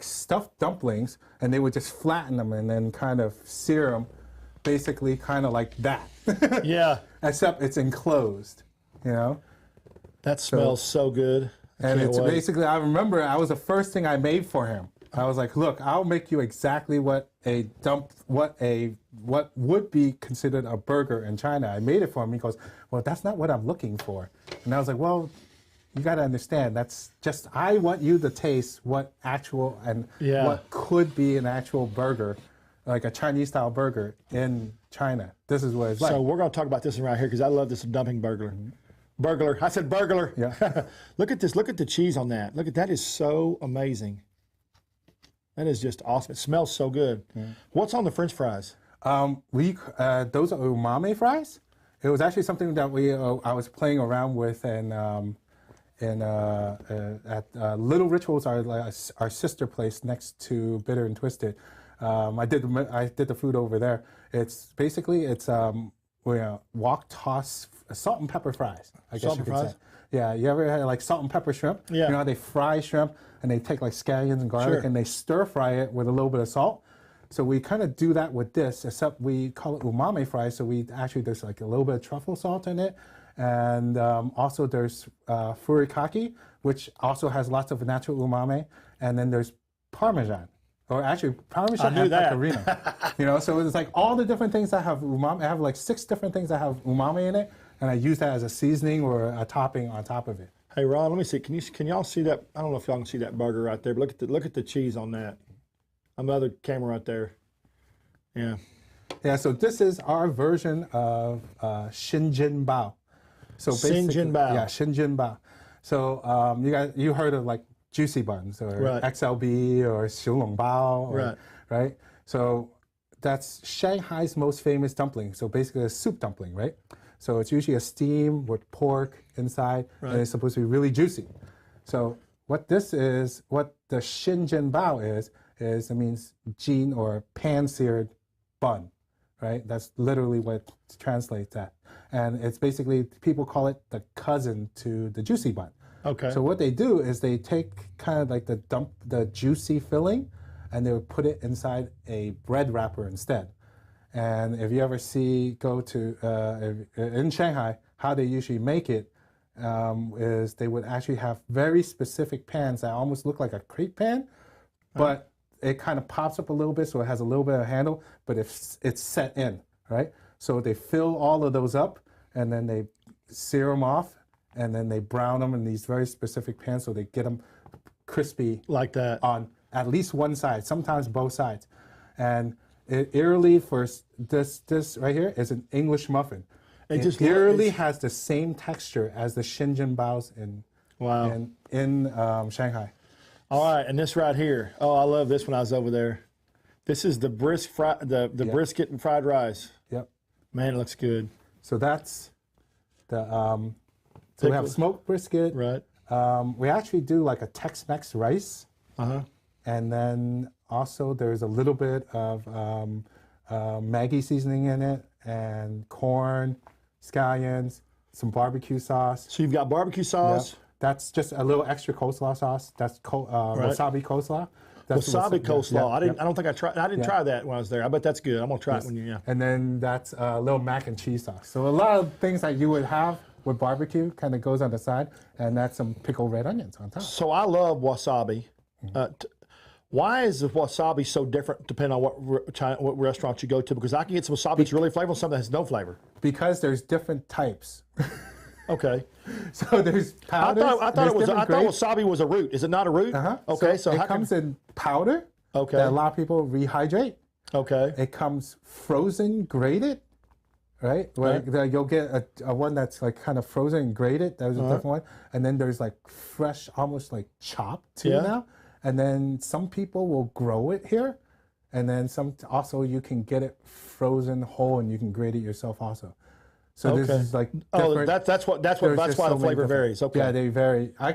S3: stuffed dumplings and they would just flatten them and then kind of sear them, basically kind of like that.
S2: Yeah.
S3: Except it's enclosed,
S2: That smells so good.
S3: And it's basically, I remember that was the first thing I made for him. I was like, look, I'll make you exactly what would be considered a burger in China. I made it for him. He goes, well, that's not what I'm looking for. And I was like, well, you got to understand, that's just, I want you to taste what could be an actual burger, like a Chinese style burger in China. This is what it's like.
S2: So we're going to talk about this one right here because I love this dumpling burger. Burglar. I said burglar.
S3: Yeah.
S2: Look at this. Look at the cheese on that. Look at that. Is so amazing. That is just awesome. It smells so good. Yeah. What's on the French fries?
S3: Those are umami fries. It was actually something that I was playing around with at Little Rituals, our sister place next to Bitter and Twisted. I did the food over there. It's wok toss salt and pepper fries. I guess you could say. Yeah, you ever had like salt and pepper shrimp?
S2: Yeah.
S3: You know how they fry shrimp and they take like scallions and garlic and they stir fry it with a little bit of salt. So we kind of do that with this, except we call it umami fries. So there's like a little bit of truffle salt in it. And also there's furikake, which also has lots of natural umami. And then there's Parmesan. Or actually, Parmesan and pecorino. You know, so it's like all the different things that have umami. I have like 6 different things that have umami in it. And I use that as a seasoning or a topping on top of it.
S2: Hey Ron, let me see. Can y'all see that? I don't know if y'all can see that burger right there, but look at the cheese on that. On the other camera right there. Yeah.
S3: Yeah. So this is our version of Xinjin Bao. So
S2: Xinjin Bao.
S3: Yeah, Xinjin Bao. So you heard of like juicy buns or XLB or Xiulong Bao, right? So that's Shanghai's most famous dumpling. So basically a soup dumpling, right? So it's usually a steam with pork inside, and it's supposed to be really juicy. So what the Xinjin Bao is it means jin or pan-seared bun, right? That's literally what it translates at. And it's basically, people call it the cousin to the juicy bun.
S2: Okay.
S3: So what they do is they take kind of like the juicy filling, and they would put it inside a bread wrapper instead. And if you ever in Shanghai, how they usually make it is they would actually have very specific pans that almost look like a crepe pan, but it kind of pops up a little bit, so it has a little bit of handle, but it's set in, right? So they fill all of those up, and then they sear them off, and then they brown them in these very specific pans, so they get them crispy
S2: like that
S3: on at least one side, sometimes both sides. And it eerily, for this right here, is an English muffin. It eerily has the same texture as the Xinjin Baos in Shanghai.
S2: All right, and this right here. Oh, I love this when I was over there. This is the brisket and fried rice.
S3: Yep.
S2: Man, it looks good.
S3: So that's the so we have smoked brisket.
S2: Right.
S3: We actually do like a Tex-Mex rice. And then also there's a little bit of Maggi seasoning in it, and corn, scallions, some barbecue sauce.
S2: So you've got barbecue sauce.
S3: Yep. That's just a little extra coleslaw sauce. That's wasabi coleslaw. That's
S2: wasabi coleslaw. I didn't think I tried. I didn't try that when I was there. I bet that's good. I'm gonna try it when you.
S3: And then that's a little mac and cheese sauce. So a lot of things that you would have with barbecue kind of goes on the side, and that's some pickled red onions on top.
S2: So I love wasabi. Why is the wasabi so different depending on what restaurant you go to? Because I can get some wasabi that's really flavorful, some that has no flavor.
S3: Because there's different types.
S2: Okay.
S3: So there's powders.
S2: I thought wasabi was a root. Is it not a root? Okay. So
S3: it comes in powder.
S2: Okay.
S3: That a lot of people rehydrate.
S2: Okay.
S3: It comes frozen, grated. Right? You'll get a one that's like kind of frozen and grated. That was a different one. And then there's like fresh, almost like chopped too now. And then some people will grow it here. And then also you can get it frozen whole, and you can grate it yourself also. So this is like different.
S2: That's why the flavor varies. Okay.
S3: Yeah, they vary. I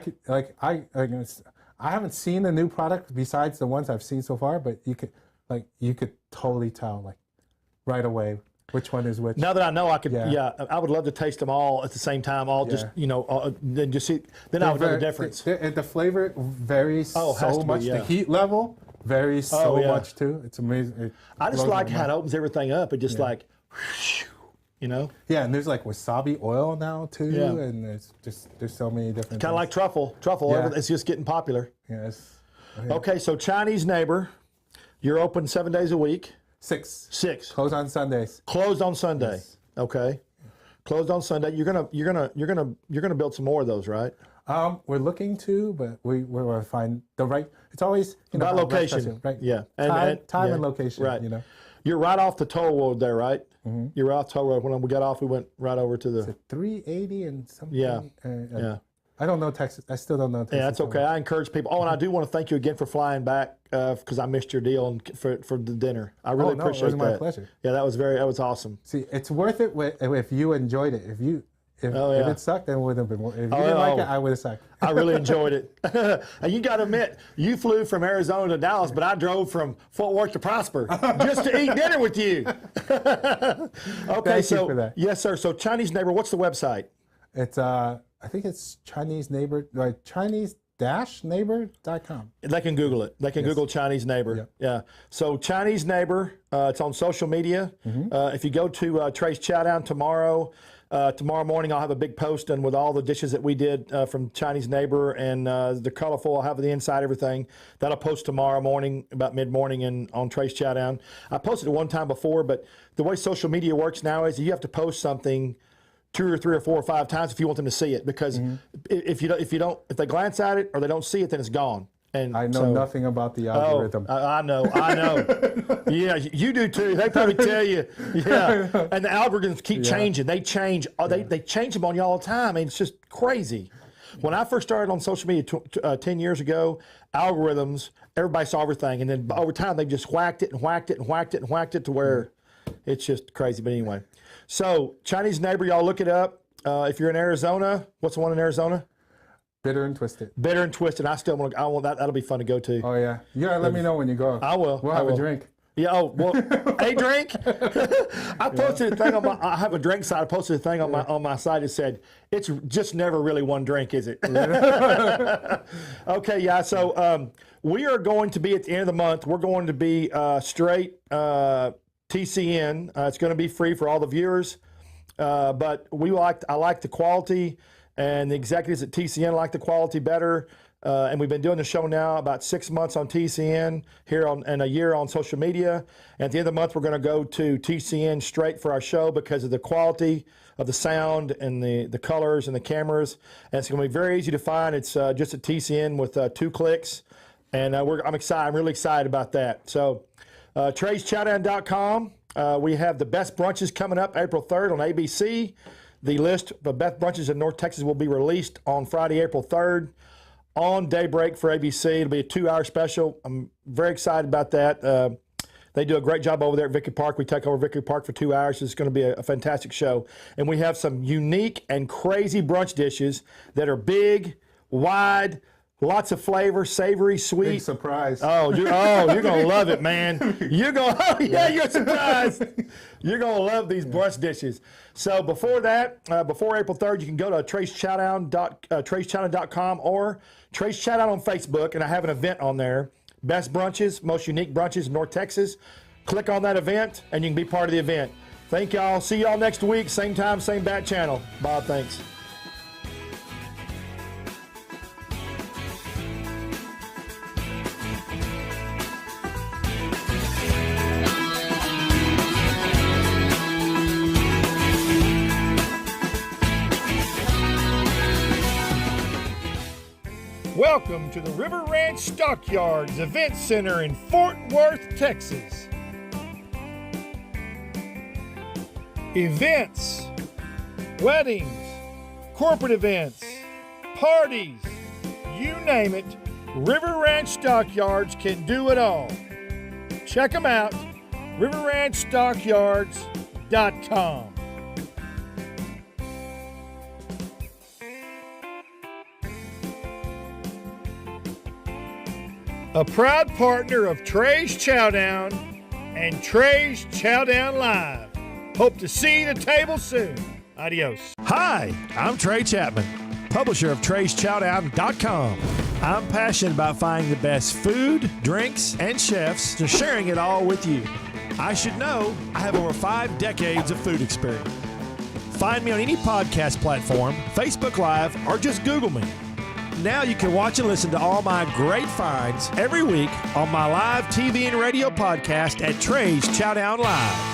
S3: haven't seen a new product besides the ones I've seen so far, but you could totally tell like right away which one is which.
S2: Now that I know, I would love to taste them all at the same time. Then just see. Then I would know the difference.
S3: The flavor varies so much. The heat level varies so much too. It's amazing.
S2: I just like how it opens everything up. It just like, you know.
S3: Yeah, and there's like wasabi oil now too, and there's so many different.
S2: Kind of like truffle. It's just getting popular.
S3: Yes.
S2: Okay, so Chinese neighbor, you're open 7 days a week.
S3: 6.
S2: Closed
S3: on Sundays.
S2: Closed on Sunday.
S3: Yes.
S2: Okay. Closed on Sunday. You're gonna build some more of those, right?
S3: We're looking to, but we're gonna find the right. It's always
S2: about location,
S3: right?
S2: Yeah.
S3: Time and location,
S2: right?
S3: You know.
S2: You're right off the toll road there, right? Mm-hmm. You're right off the toll road. When we got off, we went right over to the.
S3: Is it 380 and something?
S2: Yeah.
S3: Yeah. I don't know Texas. I still don't know Texas.
S2: Yeah, that's okay. I encourage people. Oh, and I do want to thank you again for flying back because I missed your deal and for the dinner. I really appreciate that.
S3: It was my pleasure.
S2: Yeah, that was awesome.
S3: See, it's worth it if you enjoyed it. If it sucked, then it would have been more. If you didn't like it, I would have sucked.
S2: I really enjoyed it. And you got to admit, you flew from Arizona to Dallas, but I drove from Fort Worth to Prosper just to eat dinner with you. Okay,
S3: Thank you for that.
S2: Yes, sir. So Chinese Neighbor, what's the website?
S3: It's I think it's Chinese Neighbor, like Chinese-neighbor.com.
S2: They can Google it. They can Google Chinese Neighbor. Yep. Yeah. So Chinese Neighbor, it's on social media. If you go to Trey's Chowdown tomorrow morning, I'll have a big post and with all the dishes that we did from Chinese Neighbor, and they're colorful. I'll have the inside, everything. That'll post tomorrow morning, about mid-morning, and on Trey's Chowdown. I posted it one time before, but the way social media works now is you have to post something 2 or 3 or 4 or 5 times if you want them to see it, because if they glance at it or they don't see it, then it's gone. And
S3: I know nothing about the algorithm.
S2: I know. Yeah, you do too. They probably tell you. Yeah, and the algorithms keep changing. They change. They change them on you all the time, and it's just crazy. When I first started on social media 10 years ago, algorithms, everybody saw everything, and then over time they just whacked it and whacked it and whacked it and whacked it to where it's just crazy. But anyway, so Chinese Neighbor, y'all look it up. If you're in Arizona, what's the one in Arizona?
S3: Bitter and Twisted.
S2: Bitter and Twisted. I want that. That'll be fun to go to.
S3: Oh yeah. You gotta let me know when you go.
S2: I will.
S3: We'll have a drink.
S2: Yeah. Oh well, a drink. I posted a thing on my. I have a drink site. I posted a thing on my site that said, "It's just never really one drink, is it?" Okay. Yeah. So we are going to be at the end of the month. We're going to be straight TCN. It's going to be free for all the viewers, but I like the quality. And the executives at TCN like the quality better. And we've been doing the show now about 6 months on TCN and a year on social media. And at the end of the month, we're going to go to TCN straight for our show because of the quality of the sound and the colors and the cameras. And it's going to be very easy to find. It's just at TCN with 2 clicks. And I'm excited. I'm really excited about that. So Trey'sChowdown.com. We have the best brunches coming up April 3rd on ABC. The list of best brunches in North Texas will be released on Friday, April 3rd on Daybreak for ABC. It'll be a 2-hour special. I'm very excited about that. They do a great job over there at Victory Park. We take over Victory Park for 2 hours. It's going to be a fantastic show. And we have some unique and crazy brunch dishes that are big, wide, lots of flavor, savory, sweet.
S3: Big surprise.
S2: You're going to love it, man. You're surprised. You're going to love these brunch dishes. So before that, before April 3rd, you can go to Trey'sChowdown.com or Trey's Chowdown on Facebook, and I have an event on there. Best brunches, most unique brunches in North Texas. Click on that event, and you can be part of the event. Thank y'all. See y'all next week. Same time, same bat channel. Bob, thanks.
S1: Welcome to the River Ranch Stockyards Event Center in Fort Worth, Texas. Events, weddings, corporate events, parties, you name it, River Ranch Stockyards can do it all. Check them out, riverranchstockyards.com. A proud partner of Trey's Chowdown and Trey's Chowdown Live. Hope to see you at the table soon. Adios.
S4: Hi, I'm Trey Chapman, publisher of Trey'sChowdown.com. I'm passionate about finding the best food, drinks, and chefs, and sharing it all with you. I should know I have over 5 decades of food experience. Find me on any podcast platform, Facebook Live, or just Google me. Now you can watch and listen to all my great finds every week on my live TV and radio podcast at Trey's Chowdown Live.